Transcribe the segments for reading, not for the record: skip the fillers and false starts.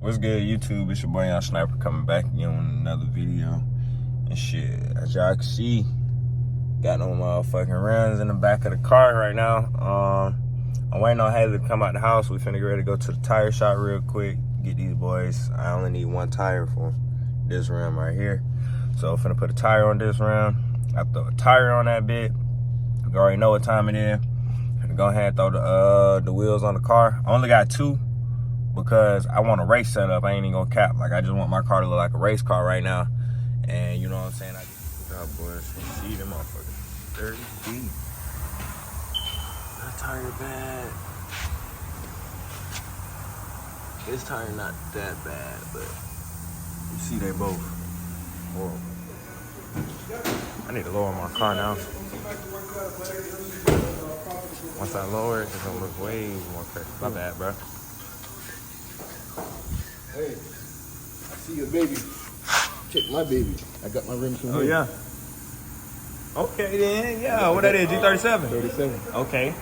What's good, YouTube? It's your boy Young Sniper coming back again with another video. And shit, as y'all can see, got no motherfucking rims in the back of the car right now. I'm waiting on Haley to come out the house. We finna get ready to go to the tire shop real quick, get these boys. I only need one tire for this rim right here. So I'm finna put a tire on this rim. I throw a tire on that bit. You already know what time it is. Finna go ahead and throw the wheels on the car. I only got two, because I want a race setup. I ain't even gonna cap. Like, I just want my car to look like a race car right now. And you know what I'm saying? I just, oh boys, see them motherfuckers. 30 feet. That tire bad. This tire not that bad, but you see they both horrible. I need to lower my car now. Once I lower it, it's gonna look way more crazy. My bad, bro. Hey, I see your baby. Check my baby. I got my rims from here. Oh, yeah. Okay, then. Yeah, what that is, G37? 37. Okay.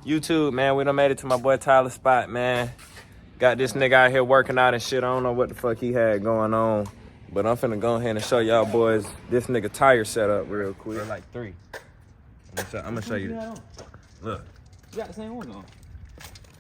YouTube, man, we done made it to my boy Tyler's spot, man. Got this nigga out here working out and shit. I don't know what the fuck he had going on, but I'm finna go ahead and show y'all boys this nigga tire setup real quick. They're like three. I'm gonna show you. Look. You got the same one on.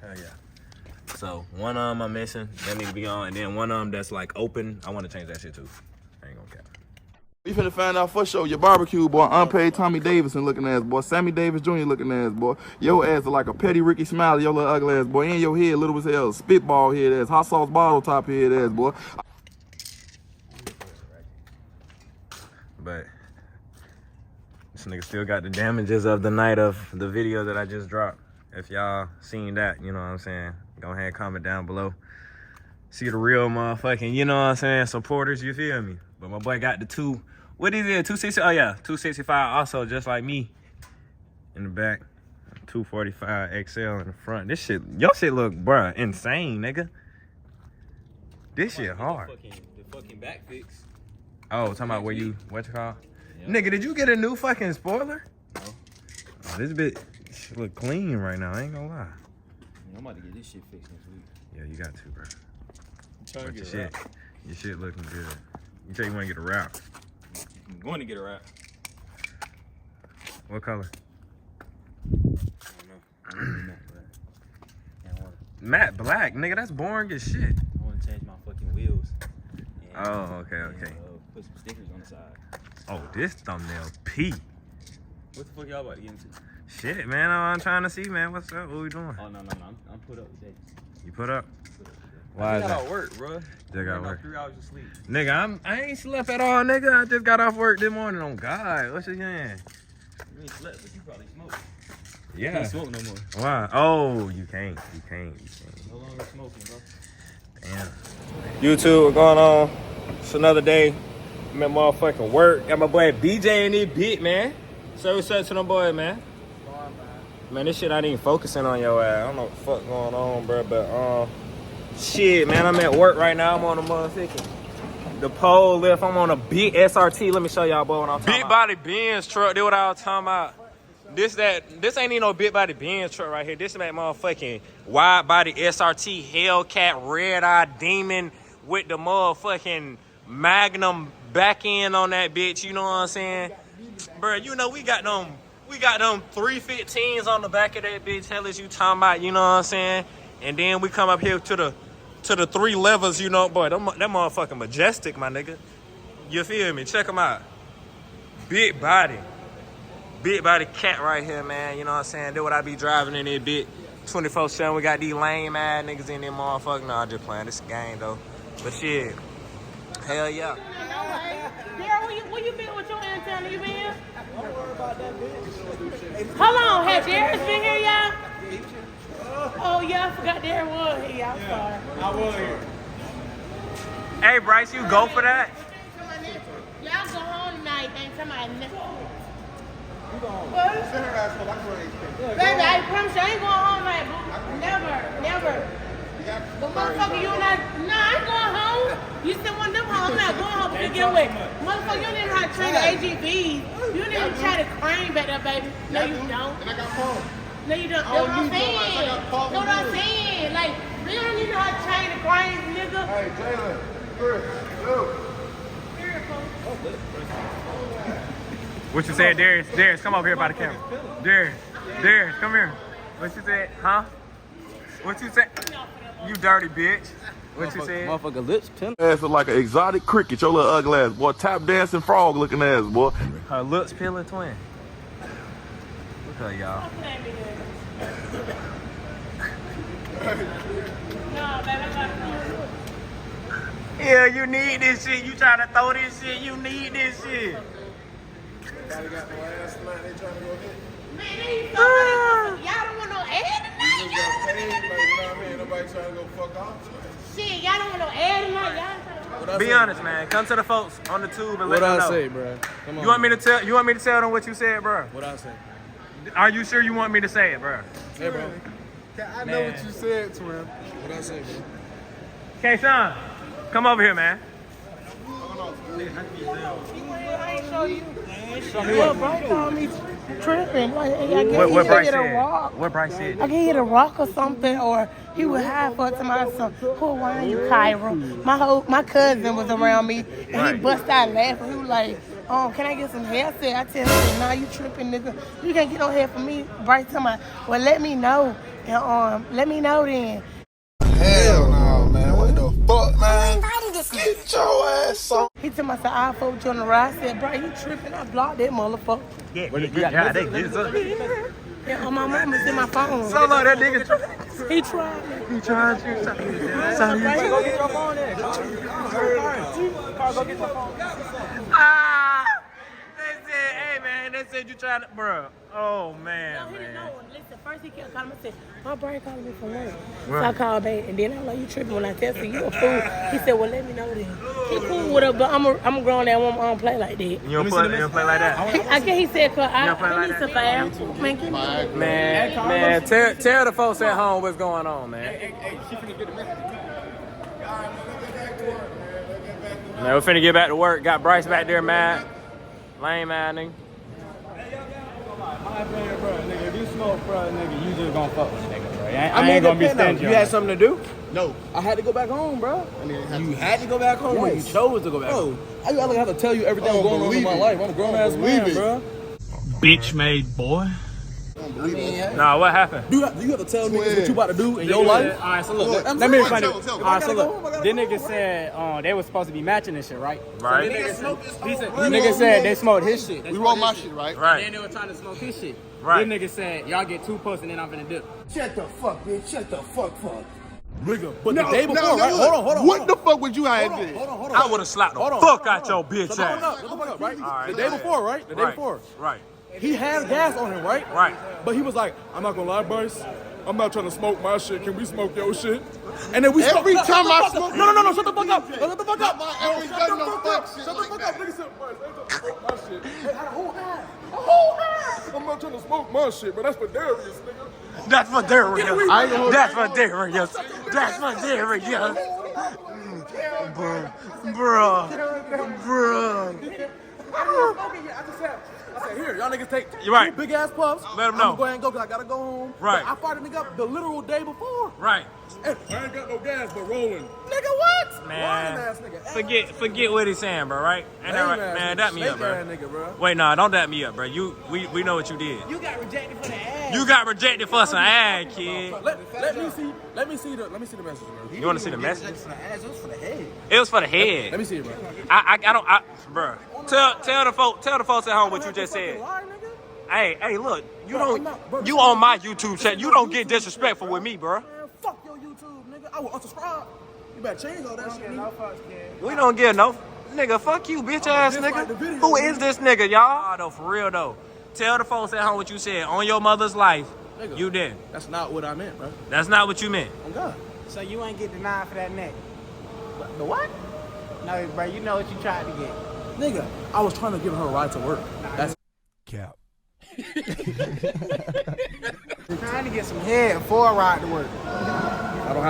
Hell yeah. So one of them I'm missing, that need to be on, and then one of them that's like open. I want to change that shit too. I ain't gonna cap. We finna find out for sure. Your barbecue, boy. Unpaid Tommy Davidson looking ass, boy. Sammy Davis Jr. looking ass, boy. Your ass is like a petty Ricky Smiley, your little ugly ass, boy. In your head, little as hell. Spitball head ass. Hot sauce bottle top head ass, boy. But this nigga still got the damages of the night of the video that I just dropped. If y'all seen that, you know what I'm saying, go ahead and comment down below. See the real motherfucking, you know what I'm saying, supporters, you feel me? But my boy got the two. What is it? 260? Oh yeah, 265 also, just like me. In the back, 245 XL in the front. This shit, your shit look, bruh, insane, nigga. This shit hard. The fucking back fix. Oh, talking about where you, what you call? Yep. Nigga, did you get a new fucking spoiler? No. Oh, this bitch look clean right now, I ain't gonna lie. Man, I'm about to get this shit fixed next week. Yeah, you got to, bro. I'm trying to get Your shit looking good. You say you wanna get a wrap. I'm going to get a wrap. What color? I don't know. Matte black, nigga, that's boring as shit. I want to change my fucking wheels. And, Oh, okay. Put some stickers on the side. Oh, this thumbnail P. What the fuck y'all about to get into? Shit, man, I'm trying to see, man. What's up? What we doing? Oh, no. I'm put up today. You put up? Why Why is I got that? work, bro. They got work. 3 hours of sleep. Nigga, I ain't slept at all, nigga. I just got off work this morning. On God, what's your name? You ain't slept, but you probably smoked. Yeah. You can't smoke no more. Why? Oh, you can't. No longer smoking, bro. Damn. YouTube, what's going on? It's another day. I'm at motherfucking work. Got my boy BJ in this bit, man. Say what's up to them boy, man. Man, this shit I ain't even focusing on your ass. I don't know what the fuck going on, bro, but shit, man, I'm at work right now. I'm on a motherfucking the pole lift. I'm on a big SRT. Let me show y'all, boy, what I'm talking about. Big body Benz truck. That's what I was talking about. This ain't even no big body Benz truck right here. This is that motherfucking wide body SRT Hellcat red eye demon with the motherfucking Magnum back end on that bitch. You know what I'm saying, bro? You know we got them 315s on the back of that bitch. Hell is you talking about? You know what I'm saying? And then we come up here to the 3 levers. You know, boy, that motherfucking majestic, my nigga. You feel me? Check them out. Big body cat right here, man. You know what I'm saying? That's what I be driving in there, bit 24/7. We got these lame ass niggas in there, motherfucker. No, I'm just playing. This game though. But shit, hell yeah. Daryl, where you been with your antenna? You been? Don't worry about that bitch. Hold on, has Darius been here, y'all? Oh yeah, I forgot Darius was here. I'm sorry. I was here. Hey, Bryce, you go for that? Y'all go home tonight. Thanks somebody. What? Baby, I promise you, I ain't going home like boo. Never. But motherfucker, you not. Nah, I ain't going home. You still want them home. I'm not going home. But get away. Motherfucker, you don't even know how to train the AGVs. You don't even try to crane back there, baby. No, you don't. And I got phone. No, you don't. That's what I'm saying. That's what I'm saying. Like, we don't even know how to train the cranes, nigga. Hey, Jalen, Chris, Luke. What you said, Darius? Darius, come over here by the camera. Darius, come here. What you said? Huh? What you said? You dirty bitch. What you said? Motherfucker lips pin. Ass look like an exotic cricket, your little ugly ass, boy. Tap dancing frog looking ass, boy. Her looks peeling twin. Look at y'all. Yeah, you need this shit. You trying to throw this shit. You need this shit. Everybody got no ass tonight, they trying to go hit. Man, y'all don't want no ad tonight? You got paid, like, you know what I mean? Nobody trying to go fuck off. Shit, y'all don't want no ad tonight? Y'all trying to... Be honest, man. Come to the folks on the tube and let them know. What I say, bro? Come on. You want me to tell them what you said, bro? What I say? Are you sure you want me to say it, bro? Hey, bro. I know what you said to him. What I say, bro? K-Sean, come over here, man. I ain't show you. Yeah, bro, called me tripping. Like, I guess What he Bryce hit a said? rock. What Bryce said? I can hit a rock or something, or he would hide for somebody. Who are you, Kyra? My cousin was around me, and he bust out laughing. He was like, can I get some hair? I tell him, nah, you tripping, nigga. You can't get no hair from me. Bryce told me, well, let me know. And let me know then. Hell no, man. What the fuck, man? Get your ass on. He told me, I said, I'll fuck with you on the ride. I said, bro, you tripping? I blocked that motherfucker. Yeah, they get up. Yeah, on my mama's in my phone. So look, that nigga. He tried me. He tried you. Go get your phone there. Go get your phone. They said, hey man, they said you trying to, bro. Oh man, No, he didn't man. know. Listen, first he kept calling me and said, my brain calling me from work. So I called back, and then I was like, you tripping when I tell you a fool. He said, well, let me know then. He cool with her, but I'm a grown ass woman. I don't play like that. You don't play like that? I guess he said, cause don't play I like need that? some fire. Man, give me Man, tell the folks at home what's going on, man. Hey, she finna get a message. Man, we're finna get back to work. Got Bryce back there, mad. Lame, man, nigga. My opinion, bro, nigga, if you smoke, bro, nigga, you just gonna fuck with nigga, bro. I ain't gonna be stingy. You had something to do? No. I had to go back home, bro. You had to go back home or you Yes. chose to go back home? I gotta have to tell you everything I don't going on in believe my it. life. I'm a grown ass believe man, it. bro. Bitch made boy. I mean, Nah, what happened? Do you have to tell me what you about to do in your life? All right, so look, Look, let me tell explain him, it. tell him. All right, so I gotta go home, I look, gotta this go nigga said they was supposed to be matching this shit, right? Right. He said, nigga said they smoked his shit. we roll my shit, right? And then Right. they were trying to smoke his shit. Right. This nigga said, y'all get 2 puffs and then I'm finna dip. Shut the fuck, bitch. Shut the fuck. Nigga, but No, the day before, no, right? look. Hold on. What the fuck would you have did? Hold on. I would have slapped the Hold on, fuck hold on, out your hold on. bitch Shut the fuck ass. up, shut the fuck up, right? right, The day before, right? The day before. Right. He had gas on him, right? Right. But he was like, I'm not gonna lie, Bryce. I'm not trying to smoke my shit. Can we smoke your shit? And then we Every smoked- time I shut the fuck smoke- up. No, shut the fuck up. Shut the fuck up. Not my every gun, no fuck shit Shut the like fuck that. up. Nigga said, Bryce, I ain't trying to smoke my shit. Hey, I had a whole half. I'm not trying to smoke my shit, but that's for Darius, nigga. That's for Darius. I ain't gonna- That's for Darius. That's for Darius. Bro. I said, here, y'all niggas take You're right. 2 big ass puffs. Let 'em I'm know. gonna go ahead and go because I gotta go home. Right. But I fired a nigga up the literal day before. Right. And I ain't got no gas, but rolling. Nigga, what? Lying Man. ass nigga. Forget what he's saying, bro, right? Ain't that right? Lame ass Man, nigga, dap me up, snake ass bro. nigga, bro. Wait, nah, don't dap me up, bro. We know what you did. You got rejected for the ass. You got rejected for some ad, kid. Let me see the message, bro. You want to see the message? For the ass, it was for the head. It was for the Let head. me see it, bro. I don't, bro. Tell the folks at home what you just said. Lie, nigga. Hey, look, you Bro, don't, I'm not- bro, you on my YouTube channel. You don't get disrespectful with me, bro. Man, fuck your YouTube, nigga. I will unsubscribe. You better change all that shit, nigga. We don't get no, nigga. Fuck you, bitch ass dislike the nigga. video, Who nigga. is this nigga, y'all? Though, for real though. Tell the folks at home what you said on your mother's life. Nigga. You didn't. That's not what I meant, bro. That's not what you meant. Oh, God. So you ain't get denied for that neck? The what? No, bro, you know what you tried to get. Nigga, I was trying to give her a ride to work. That's Cap. Trying to get some head before I ride to work.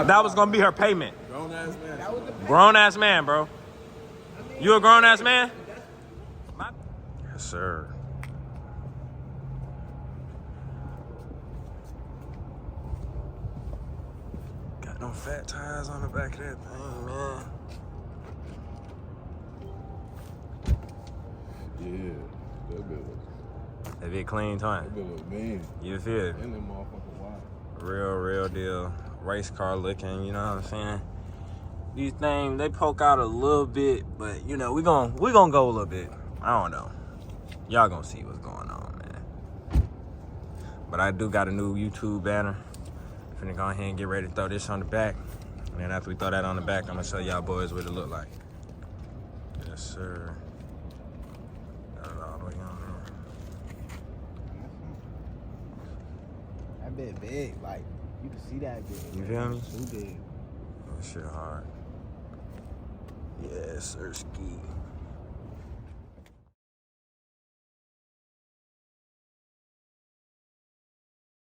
That was gonna be her payment. Grown ass man. Grown ass man, bro. You a grown ass man? Yes, sir. Got no fat tires on the back of that thing, man. Yeah, that bit was. That bit clean time. That bit was mean. You feel? And that motherfucker wild. Real deal. Race car looking, you know what I'm saying? These things, they poke out a little bit, but you know, we gon' go a little bit. I don't know. Y'all gonna see what's going on, man. But I do got a new YouTube banner. Finna go ahead and get ready to throw this on the back. And then after we throw that on the back, I'm gonna show y'all boys what it look like. Yes, sir. Got it all the way on That bit big, like you can see that bit. You feel me? Too big. there. That shit hard. Yes, sir, ski.